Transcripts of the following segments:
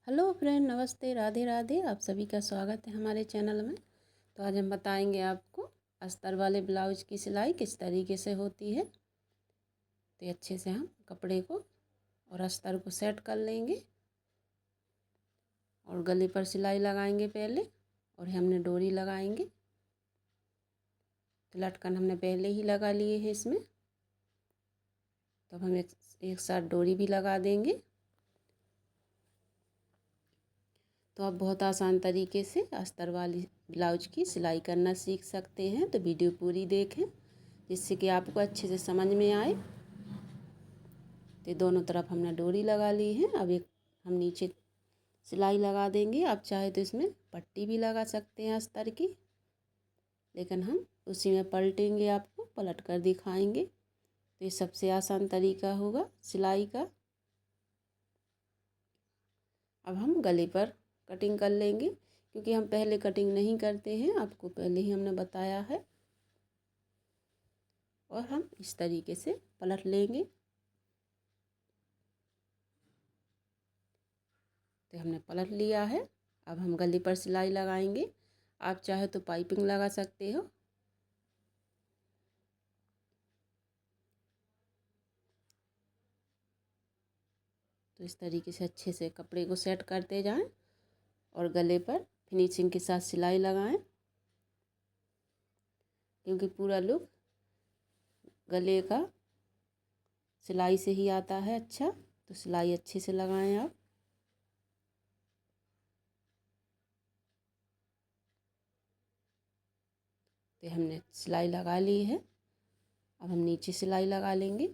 Hello friend, नमस्ते, राधे राधे। आप सभी का स्वागत है हमारे चैनल में। तो आज हम बताएंगे आपको अस्तर वाले ब्लाउज की सिलाई किस तरीके से होती है। तो अच्छे से हम कपड़े को और अस्तर को सेट कर लेंगे और गले पर सिलाई लगाएंगे पहले, और हमने डोरी लगाएंगे। तो लटकन हमने पहले ही लगा लिए है इसमें, तो हम एक साथ डोरी भी लगा देंगे। तो आप बहुत आसान तरीके से अस्तर वाली ब्लाउज की सिलाई करना सीख सकते हैं। तो वीडियो पूरी देखें जिससे कि आपको अच्छे से समझ में आए। तो दोनों तरफ हमने डोरी लगा ली है। अब एक हम नीचे सिलाई लगा देंगे। आप चाहे तो इसमें पट्टी भी लगा सकते हैं अस्तर की, लेकिन हम उसी में पलटेंगे, आपको पलट कर दिखाएंगे। तो ये सबसे आसान तरीका होगा सिलाई का। अब हम गले पर कटिंग कर लेंगे, क्योंकि हम पहले कटिंग नहीं करते हैं, आपको पहले ही हमने बताया है। और हम इस तरीके से पलट लेंगे। तो हमने पलट लिया है। अब हम गले पर सिलाई लगाएंगे। आप चाहे तो पाइपिंग लगा सकते हो। तो इस तरीके से अच्छे से कपड़े को सेट करते जाएं और गले पर फिनिशिंग के साथ सिलाई लगाएं, क्योंकि पूरा लुक गले का सिलाई से ही आता है अच्छा। तो सिलाई अच्छे से लगाएं आप। तो हमने सिलाई लगा ली है। अब हम नीचे सिलाई लगा लेंगे।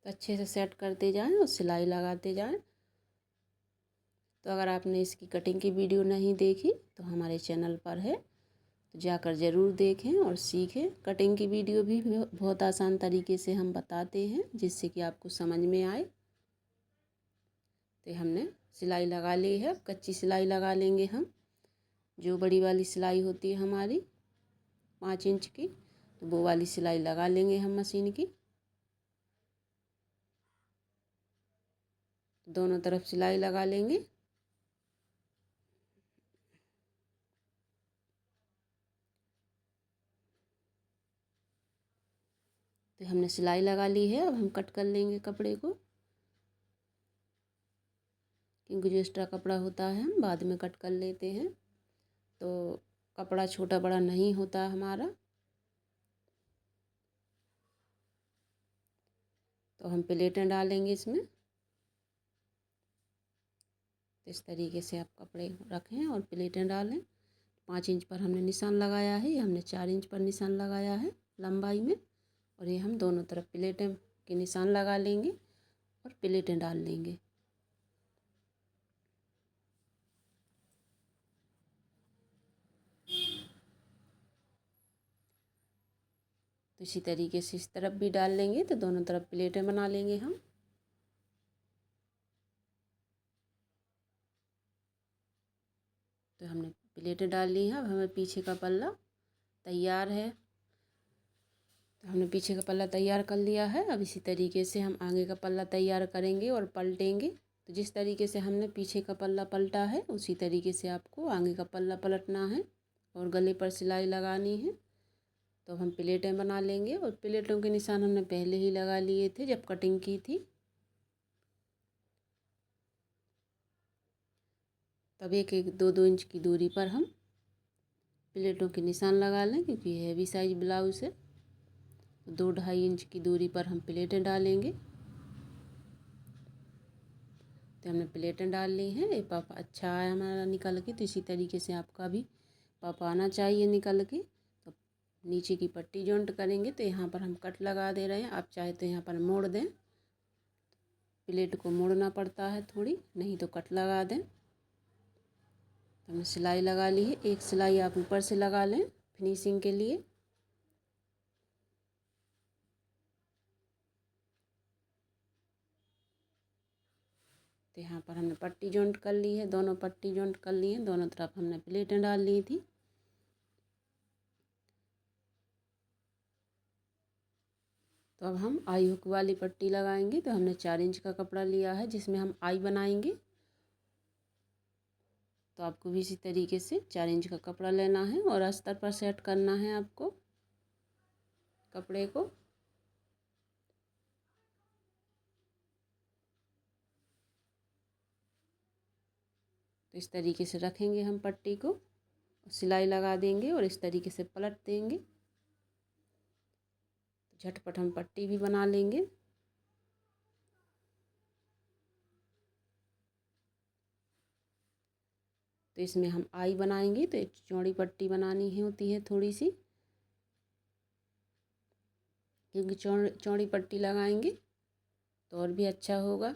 तो अच्छे से सेट करते जाएं और सिलाई लगाते जाएं। तो अगर आपने इसकी कटिंग की वीडियो नहीं देखी तो हमारे चैनल पर है, तो जाकर ज़रूर देखें और सीखें। कटिंग की वीडियो भी बहुत आसान तरीके से हम बताते हैं, जिससे कि आपको समझ में आए। तो हमने सिलाई लगा ली है। अब कच्ची सिलाई लगा लेंगे हम, जो बड़ी वाली सिलाई होती है हमारी 5 इंच की, तो वो वाली सिलाई लगा लेंगे हम मशीन की। दोनों तरफ सिलाई लगा लेंगे। तो हमने सिलाई लगा ली है। अब हम कट कर लेंगे कपड़े को, क्योंकि जो एक्स्ट्रा कपड़ा होता है हम बाद में कट कर लेते हैं। तो कपड़ा छोटा बड़ा नहीं होता हमारा। तो हम प्लेटें डालेंगे इसमें। तो इस तरीके से आप कपड़े रखें और प्लेटें डालें। 5 इंच पर हमने निशान लगाया है, ये हमने 4 इंच पर निशान लगाया है लंबाई में। और ये हम दोनों तरफ प्लेटें के निशान लगा लेंगे और प्लेटें डाल लेंगे। तो इसी तरीके से इस तरफ भी डाल लेंगे। तो दोनों तरफ प्लेटें बना लेंगे हम। तो हमने प्लेटें डाल ली हैं। अब हमें पीछे का पल्ला तैयार है। तो हमने पीछे का पल्ला तैयार कर लिया है। अब इसी तरीके से हम आगे का पल्ला तैयार करेंगे और पलटेंगे। तो जिस तरीके से हमने पीछे का पल्ला पलटा है, उसी तरीके से आपको आगे का पल्ला पलटना है और गले पर सिलाई लगानी है। तो हम प्लेटें बना लेंगे, और प्लेटों के निशान हमने पहले ही लगा लिए थे जब कटिंग की थी। तब एक एक दो दो इंच की दूरी पर हम प्लेटों के निशान लगा लें, क्योंकि ये हैवी साइज ब्लाउज है। तो 2-2.5 इंच की दूरी पर हम प्लेटें डालेंगे। तो हमने प्लेटें डाल ली हैं। ये पफ अच्छा आया हमारा निकल के। तो इसी तरीके से आपका भी पफ आना चाहिए निकल के। तो नीचे की पट्टी जॉइंट करेंगे। तो यहाँ पर हम कट लगा दे रहे हैं। आप चाहे तो यहाँ पर मोड़ दें, प्लेट को मोड़ना पड़ता है थोड़ी, नहीं तो कट लगा दें। तो हमने सिलाई लगा ली है। एक सिलाई आप ऊपर से लगा लें फिनिशिंग के लिए। तो यहाँ पर हमने पट्टी जॉइंट कर ली है, दोनों पट्टी जॉइंट कर ली है। दोनों तरफ हमने प्लेटें डाल ली थी। तो अब हम आई हुक वाली पट्टी लगाएंगे। तो हमने 4 इंच का कपड़ा लिया है जिसमें हम आई बनाएंगे। तो आपको भी इसी तरीके से 4 इंच का कपड़ा लेना है और अस्तर पर सेट करना है आपको कपड़े को। तो इस तरीके से रखेंगे हम पट्टी को, सिलाई लगा देंगे और इस तरीके से पलट देंगे। तो झटपट हम पट्टी भी बना लेंगे। तो इसमें हम आई बनाएंगे। तो एक चौड़ी पट्टी बनानी है होती है थोड़ी सी, क्योंकि चौड़ी पट्टी लगाएंगे तो और भी अच्छा होगा।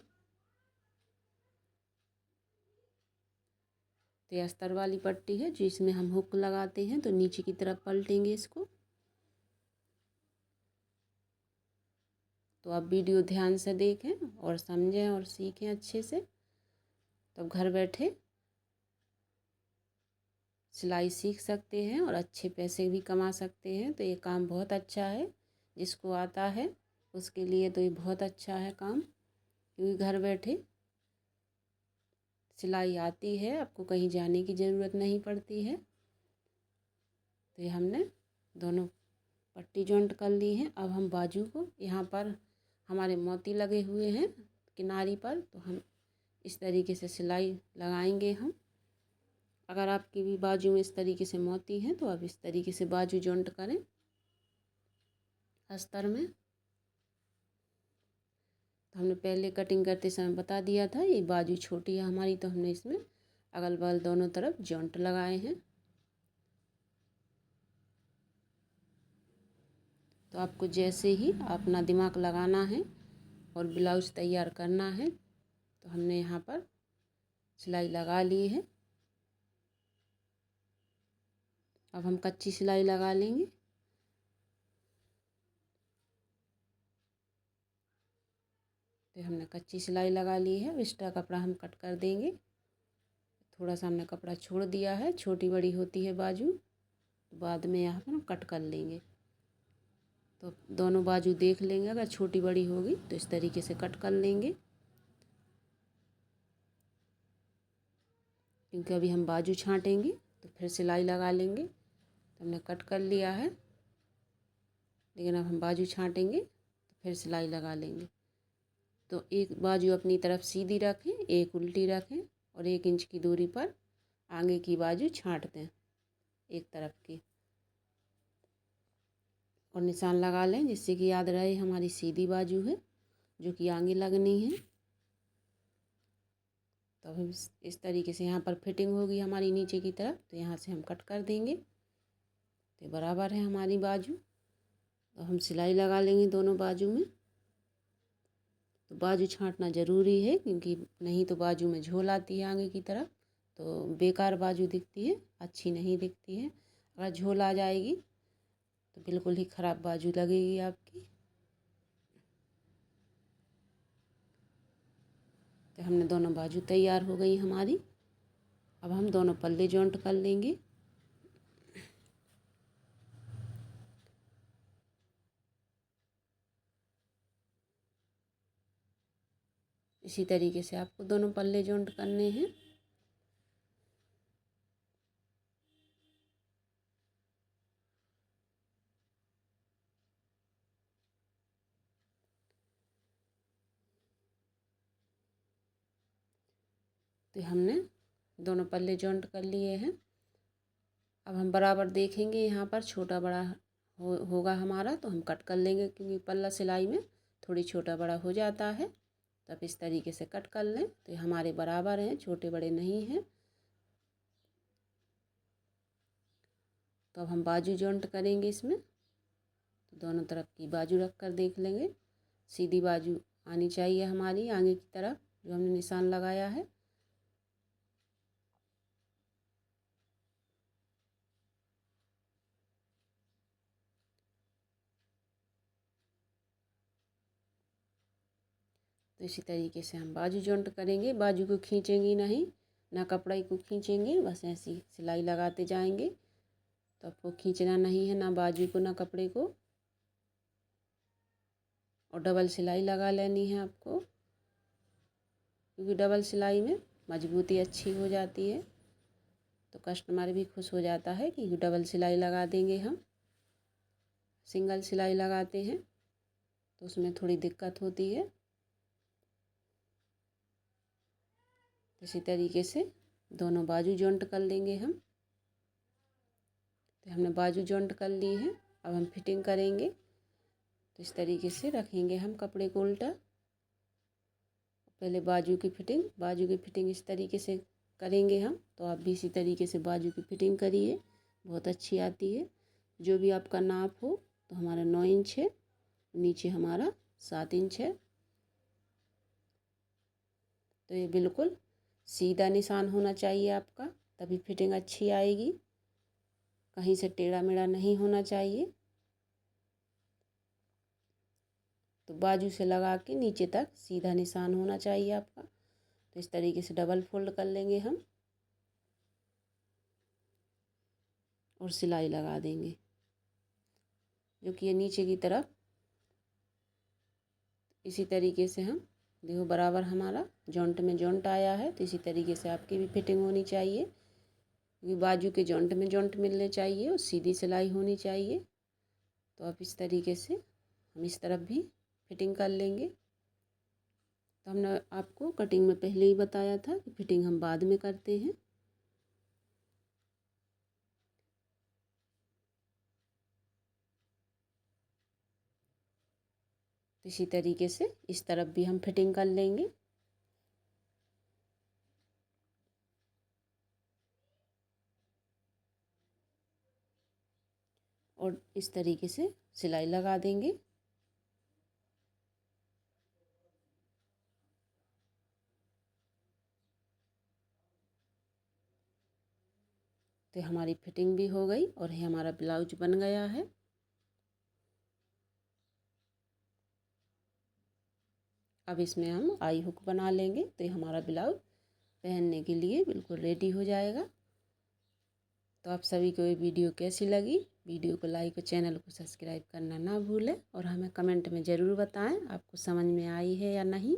तो ये अस्तर वाली पट्टी है जिसमें हम हुक लगाते हैं। तो नीचे की तरफ पलटेंगे इसको। तो आप वीडियो ध्यान से देखें और समझें और सीखें अच्छे से, तब घर बैठे सिलाई सीख सकते हैं और अच्छे पैसे भी कमा सकते हैं। तो ये काम बहुत अच्छा है, जिसको आता है उसके लिए तो ये बहुत अच्छा है काम, क्योंकि घर बैठे सिलाई आती है, आपको कहीं जाने की ज़रूरत नहीं पड़ती है। तो ये हमने दोनों पट्टी जॉइंट कर ली है। अब हम बाजू को, यहाँ पर हमारे मोती लगे हुए हैं किनारी पर, तो हम इस तरीके से सिलाई लगाएंगे हम। अगर आपकी भी बाजू में इस तरीके से मोती हैं तो आप इस तरीके से बाजू जॉइंट करें अस्तर में। तो हमने पहले कटिंग करते समय बता दिया था, ये बाजू छोटी है हमारी, तो हमने इसमें अगल बगल दोनों तरफ जॉइंट लगाए हैं। तो आपको जैसे ही अपना दिमाग लगाना है और ब्लाउज तैयार करना है, तो हमने यहाँ पर सिलाई लगा ली है। अब हम कच्ची सिलाई लगा लेंगे। तो हमने कच्ची सिलाई लगा ली है। एक्स्ट्रा कपड़ा हम कट कर देंगे। थोड़ा सा हमने कपड़ा छोड़ दिया है, छोटी बड़ी होती है बाजू, तो बाद में यहाँ पर हम कट कर लेंगे। तो दोनों बाजू देख लेंगे, अगर छोटी बड़ी होगी तो इस तरीके से कट कर लेंगे, क्योंकि अभी हम बाजू छांटेंगे तो फिर सिलाई लगा लेंगे। तो हमने कट कर लिया है, लेकिन अब हम बाजू छांटेंगे तो फिर सिलाई लगा लेंगे। तो एक बाजू अपनी तरफ सीधी रखें, एक उल्टी रखें और 1 इंच की दूरी पर आगे की बाजू छांट दें एक तरफ की, और निशान लगा लें, जिससे कि याद रहे हमारी सीधी बाजू है जो कि आगे लगनी है। तो अब हम इस तरीके से यहाँ पर फिटिंग होगी हमारी नीचे की तरफ, तो यहाँ से हम कट कर देंगे। तो बराबर है हमारी बाजू। तो हम सिलाई लगा लेंगे दोनों बाजू में। तो बाजू छांटना ज़रूरी है, क्योंकि नहीं तो बाजू में झोल आती है आगे की तरफ, तो बेकार बाजू दिखती है, अच्छी नहीं दिखती है। अगर झोल आ जाएगी तो बिल्कुल ही ख़राब बाजू लगेगी आपकी। तो हमने दोनों बाजू तैयार हो गई हमारी। अब हम दोनों पल्ले जॉइंट कर लेंगे। इसी तरीके से आपको दोनों पल्ले जॉइंट करने हैं। तो हमने दोनों पल्ले जॉइंट कर लिए हैं। अब हम बराबर देखेंगे, यहाँ पर छोटा बड़ा होगा हमारा तो हम कट कर लेंगे, क्योंकि पल्ला सिलाई में थोड़ी छोटा बड़ा हो जाता है। तो आप इस तरीके से कट कर लें, तो ये हमारे बराबर हैं, छोटे बड़े नहीं हैं। तो अब हम बाजू जॉइंट करेंगे इसमें। तो दोनों तरफ की बाजू रख कर देख लेंगे, सीधी बाजू आनी चाहिए हमारी आगे की तरफ जो हमने निशान लगाया है। तो इसी तरीके से हम बाजू जॉइंट करेंगे। बाजू को खींचेंगे नहीं, ना कपड़े को खींचेंगे, बस ऐसी सिलाई लगाते जाएंगे। तो आपको खींचना नहीं है, ना बाजू को ना कपड़े को। और डबल सिलाई लगा लेनी है आपको, क्योंकि डबल सिलाई में मजबूती अच्छी हो जाती है। तो कस्टमर भी खुश हो जाता है कि डबल सिलाई लगा देंगे हम। सिंगल सिलाई लगाते हैं तो उसमें थोड़ी दिक्कत होती है। इसी तरीके से दोनों बाजू जॉइंट कर लेंगे हम। तो हमने बाजू जॉइंट कर ली है, अब हम फिटिंग करेंगे। तो इस तरीके से रखेंगे हम कपड़े को उल्टा। पहले बाजू की फिटिंग इस तरीके से करेंगे हम। तो आप भी इसी तरीके से बाजू की फिटिंग करिए, बहुत अच्छी आती है। जो भी आपका नाप हो, तो हमारा 9 इंच है, नीचे हमारा 7 इंच है। तो ये बिल्कुल सीधा निशान होना चाहिए आपका, तभी फिटिंग अच्छी आएगी। कहीं से टेढ़ा मेढ़ा नहीं होना चाहिए। तो बाजू से लगा के नीचे तक सीधा निशान होना चाहिए आपका। तो इस तरीके से डबल फोल्ड कर लेंगे हम और सिलाई लगा देंगे, जो कि ये नीचे की तरफ। इसी तरीके से हम देखो बराबर हमारा जॉइंट में जॉइंट आया है। तो इसी तरीके से आपकी भी फिटिंग होनी चाहिए, क्योंकि बाजू के जॉइंट में जॉइंट मिलने चाहिए और सीधी सिलाई होनी चाहिए। तो आप इस तरीके से हम इस तरफ भी फिटिंग कर लेंगे। तो हमने आपको कटिंग में पहले ही बताया था कि फिटिंग हम बाद में करते हैं। तो इसी तरीके से इस तरफ भी हम फिटिंग कर लेंगे। और इस तरीके से सिलाई लगा देंगे। तो हमारी फिटिंग भी हो गई और ये हमारा ब्लाउज बन गया है। अब इसमें हम आई हुक बना लेंगे, तो ये हमारा ब्लाउज पहनने के लिए बिल्कुल रेडी हो जाएगा। तो आप सभी को ये वीडियो कैसी लगी? वीडियो को लाइक और चैनल को सब्सक्राइब करना ना भूलें और हमें कमेंट में ज़रूर बताएं आपको समझ में आई है या नहीं।